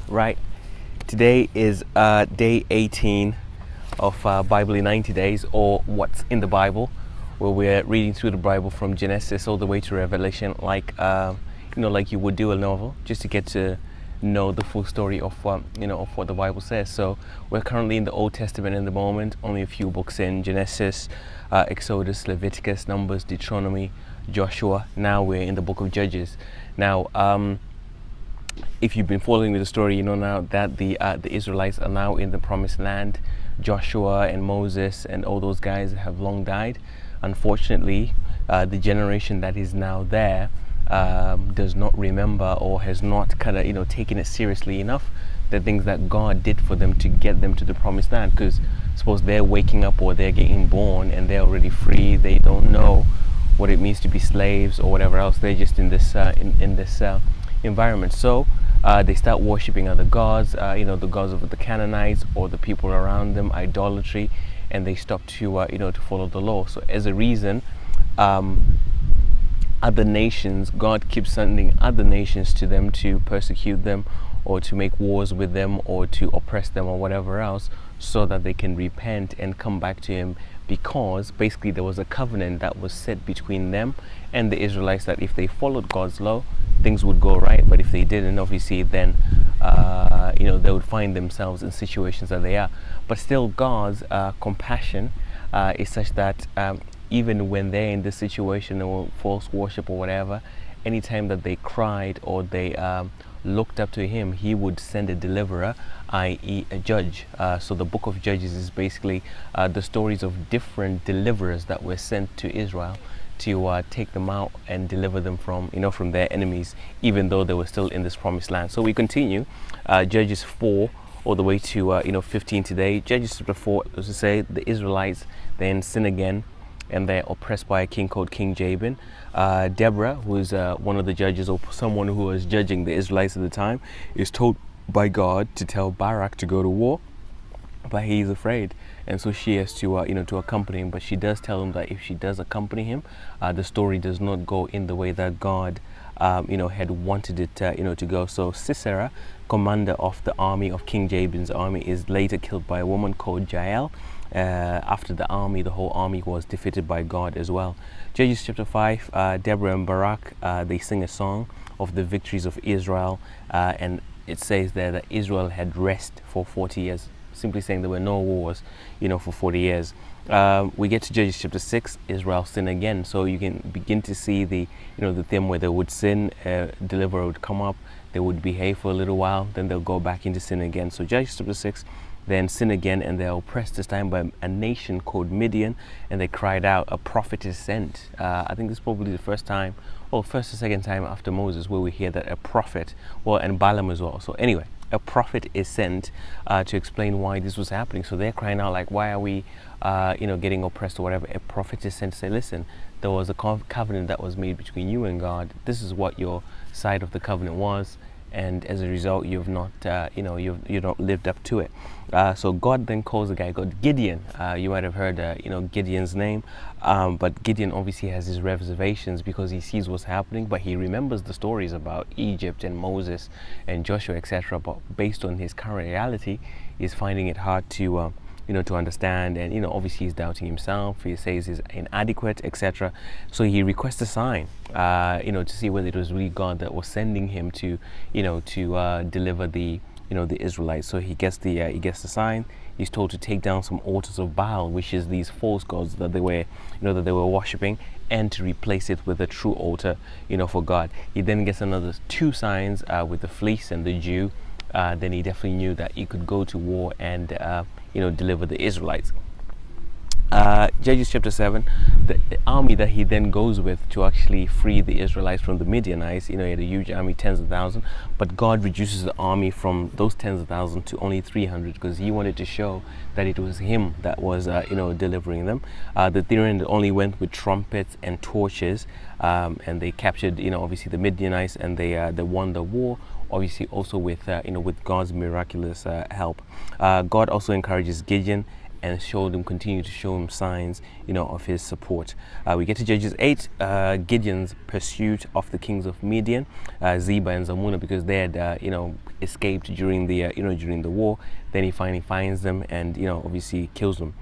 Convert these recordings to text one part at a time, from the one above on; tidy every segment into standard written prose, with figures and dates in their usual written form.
Right. Today is day 18 of Bible in 90 days, or What's in the Bible, where we're reading through the Bible from Genesis all the way to Revelation, like you would do a novel, just to get to know the full story of of what the Bible says. So we're currently in the Old Testament in the moment, only a few books in: Genesis, Exodus, Leviticus, Numbers, Deuteronomy, Joshua. Now we're in the book of Judges. Now, if you've been following with the story, you know now that the Israelites are now in the Promised Land. Joshua and Moses and all those guys have long died. Unfortunately, the generation that is now there does not remember, or has not kind of taken it seriously enough, the things that God did for them to get them to the Promised Land. Because suppose they're waking up, or they're getting born and they're already free, they don't know what it means to be slaves or whatever else. They're just in this environment. So they start worshipping other gods, the gods of the Canaanites or the people around them, idolatry, and they stop to follow the law. So as a reason, other nations, God keeps sending other nations to them to persecute them, or to make wars with them, or to oppress them, or whatever else, so that they can repent and come back to Him. Because basically there was a covenant that was set between them and the Israelites, that if they followed God's law, things would go right. But if they didn't, obviously, then they would find themselves in situations that they are. But still, God's compassion is such that even when they're in this situation, or false worship or whatever, anytime that they cried or they looked up to Him, He would send a deliverer, i.e. a judge. So the book of Judges is basically the stories of different deliverers that were sent to Israel to take them out and deliver them from their enemies, even though they were still in this promised land. So we continue Judges 4 all the way to 15 today. Judges chapter 4, as to say, the Israelites then sin again, and they're oppressed by a king called King Jabin. Deborah, who is one of the judges, or someone who was judging the Israelites at the time, is told by God to tell Barak to go to war, but he's afraid, and so she has to accompany him. But she does tell him that if she does accompany him, the story does not go in the way that God had wanted it to go. So Sisera, commander of the army of King Jabin's army, is later killed by a woman called Jael. After the whole army was defeated by God as well. Judges chapter 5, Deborah and Barak, they sing a song of the victories of Israel, and it says there that Israel had rest for 40 years, simply saying there were no wars, for 40 years. We get to Judges chapter 6, Israel sin again. So you can begin to see the theme where they would sin, deliverer would come up, they would behave for a little while, then they'll go back into sin again. So Judges chapter 6, then sin again, and they're oppressed this time by a nation called Midian, and they cried out, a prophet is sent. I think this is probably the first or second time after Moses where we hear that a prophet, and Balaam as well. So anyway, a prophet is sent to explain why this was happening. So they're crying out like, why are we getting oppressed or whatever? A prophet is sent to say, listen, there was a covenant that was made between you and God. This is what your side of the covenant was, and as a result, you've not lived up to it. So God then calls a guy called Gideon. You might have heard Gideon's name, but Gideon obviously has his reservations because he sees what's happening, but he remembers the stories about Egypt and Moses and Joshua, etc. But based on his current reality, he's finding it hard to to understand, and obviously he's doubting himself. He says he's inadequate, etc. So he requests a sign, to see whether it was really God that was sending him to deliver the Israelites. So he gets the sign. He's told to take down some altars of Baal, which is these false gods that they were worshiping, and to replace it with a true altar, for God. He then gets another 2 signs with the fleece and the dew. Then he definitely knew that he could go to war and deliver the Israelites. Judges chapter 7, the army that he then goes with to actually free the Israelites from the Midianites, he had a huge army, tens of thousands, but God reduces the army from those tens of thousands to only 300, because he wanted to show that it was him that was delivering them. The 300 only went with trumpets and torches, and they captured obviously the Midianites, and they won the war, obviously also with with God's miraculous help. God also encourages Gideon and continue to show him signs, of his support. We get to Judges 8, Gideon's pursuit of the kings of Midian, Zebah and Zalmunna, because they had, escaped during the war. Then he finally finds them and, obviously kills them.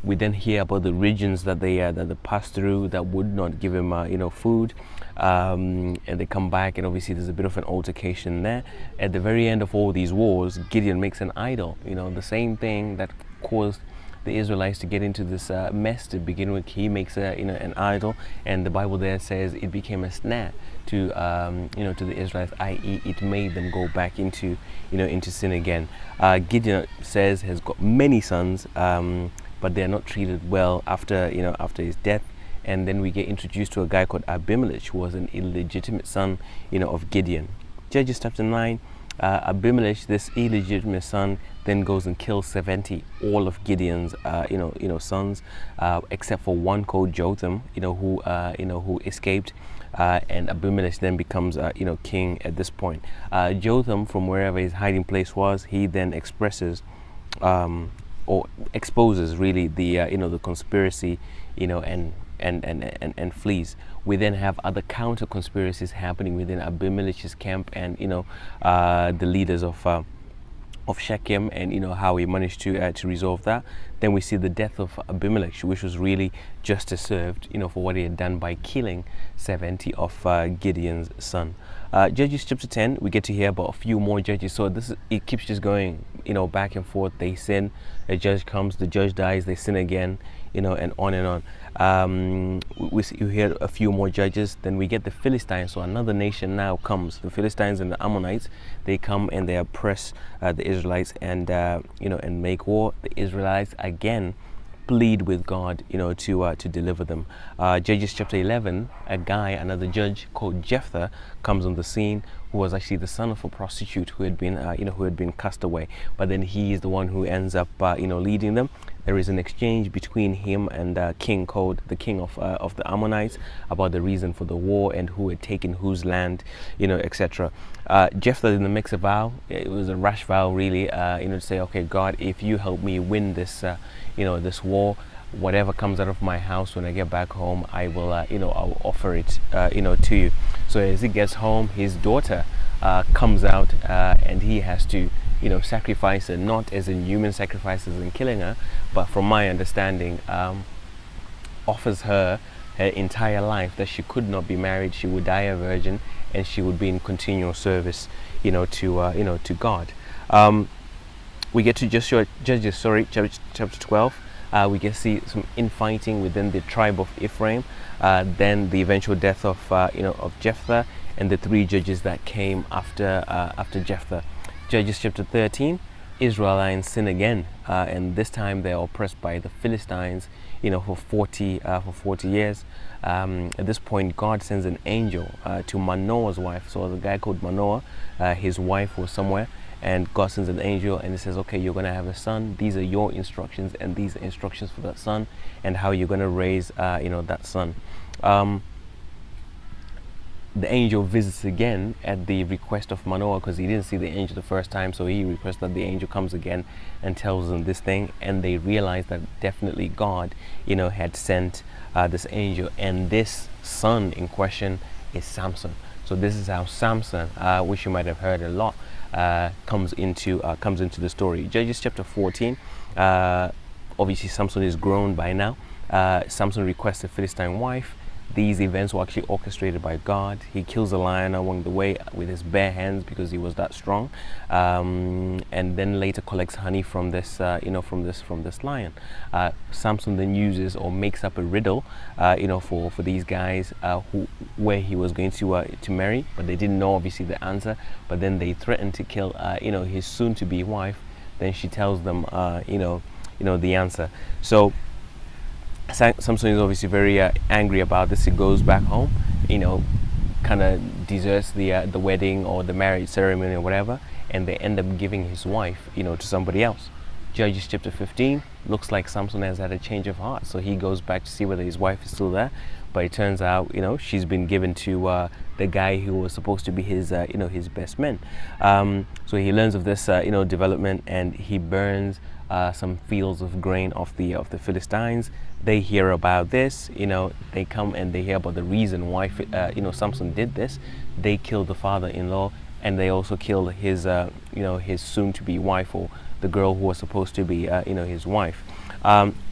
We then hear about the regions that they passed through that would not give him, food. And they come back, and obviously there's a bit of an altercation there. At the very end of all these wars, Gideon makes an idol, the same thing that caused the Israelites to get into this mess to begin with. He makes an idol, and the Bible there says it became a snare to to the Israelites, i.e., it made them go back into sin again. Gideon says has got many sons, but they are not treated well after his death. And then we get introduced to a guy called Abimelech, who was an illegitimate son, of Gideon. Judges chapter 9, Abimelech, this illegitimate son, then goes and kills 70, all of Gideon's, sons, except for one called Jotham, who escaped. And Abimelech then becomes, king at this point. Jotham, from wherever his hiding place was, he then expresses, or exposes really the conspiracy, and flees. We then have other counter conspiracies happening within Abimelech's camp, and the leaders of Shechem, and how he managed to resolve that. Then we see the death of Abimelech, which was really justice served, for what he had done by killing 70 of Gideon's son. Judges chapter 10, we get to hear about a few more judges. So it keeps just going, back and forth. They sin, a judge comes, the judge dies, they sin again, and on and on. You hear a few more judges. Then we get the Philistines. So another nation now comes. The Philistines and the Ammonites, they come and they oppress the Israelites and make war. The Israelites again plead with God, to deliver them. Judges chapter 11, another judge called Jephthah comes on the scene, who was actually the son of a prostitute who had been cast away. But then he is the one who ends up, leading them. There is an exchange between him and the king of the Ammonites about the reason for the war and who had taken whose land, etc. Jephthah in the mix a vow. It was a rash vow, really, to say, okay, God, if you help me win this, this war, whatever comes out of my house when I get back home, I will, I'll offer it, to you. So as he gets home, his daughter comes out, and he has to, sacrifice her, not as in human sacrifices and killing her, but from my understanding, offers her entire life, that she could not be married, she would die a virgin, and she would be in continual service, to God. We get to Judges, chapter 12. We can see some infighting within the tribe of Ephraim, then the eventual death of Jephthah, and the three judges that came after Jephthah. Judges chapter 13, Israelites sin again, and this time they are oppressed by the Philistines, for 40 years. At this point, God sends an angel to Manoah's wife. So the guy called Manoah, his wife was somewhere, and God sends an angel and it says, okay, you're going to have a son. These are your instructions, and these are instructions for that son, and how you're going to raise, that son. The angel visits again at the request of Manoah, because he didn't see the angel the first time, so he requests that the angel comes again and tells them this thing, and they realize that definitely God, had sent this angel, and this son in question is Samson. So this is how Samson, which you might have heard a lot, comes into the story. Judges chapter 14. Obviously, Samson is grown by now. Samson requests a Philistine wife. These events were actually orchestrated by God. He kills a lion along the way with his bare hands because he was that strong, and then later collects honey from this, from this lion. Samson then uses or makes up a riddle, for these guys where he was going to marry, but they didn't know obviously the answer. But then they threatened to kill, his soon-to-be wife. Then she tells them, the answer. So Samson is obviously very angry about this. He goes back home, kind of deserts the wedding or the marriage ceremony or whatever, and they end up giving his wife, to somebody else. Judges chapter 15, looks like Samson has had a change of heart, so he goes back to see whether his wife is still there, but it turns out, she's been given to the guy who was supposed to be his, his best man. So he learns of this, development, and he burns some fields of grain of the Philistines. They hear about this, they come and they hear about the reason why Samson did this. They killed the father-in-law, and they also killed his his soon-to-be wife, or the girl who was supposed to be his wife.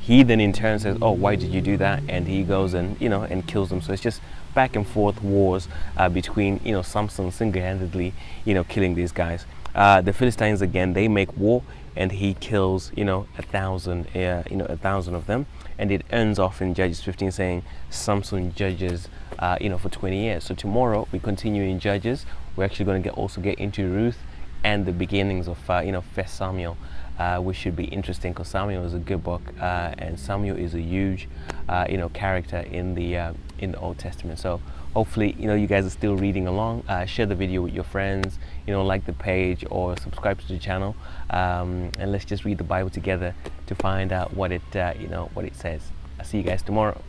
He then in turn says, "Oh, why did you do that?" And he goes and and kills them. So it's just back and forth wars between Samson single-handedly killing these guys. The Philistines again, they make war, and he kills 1,000 of them, and it ends off in Judges 15 saying Samson judges for 20 years. So tomorrow we continue in Judges. We're actually going to also get into Ruth and the beginnings of First Samuel, which should be interesting because Samuel is a good book, and Samuel is a huge character in the Old Testament. So hopefully you guys are still reading along. Share the video with your friends, like the page or subscribe to the channel, and let's just read the Bible together to find out what it what it says. I'll see you guys tomorrow.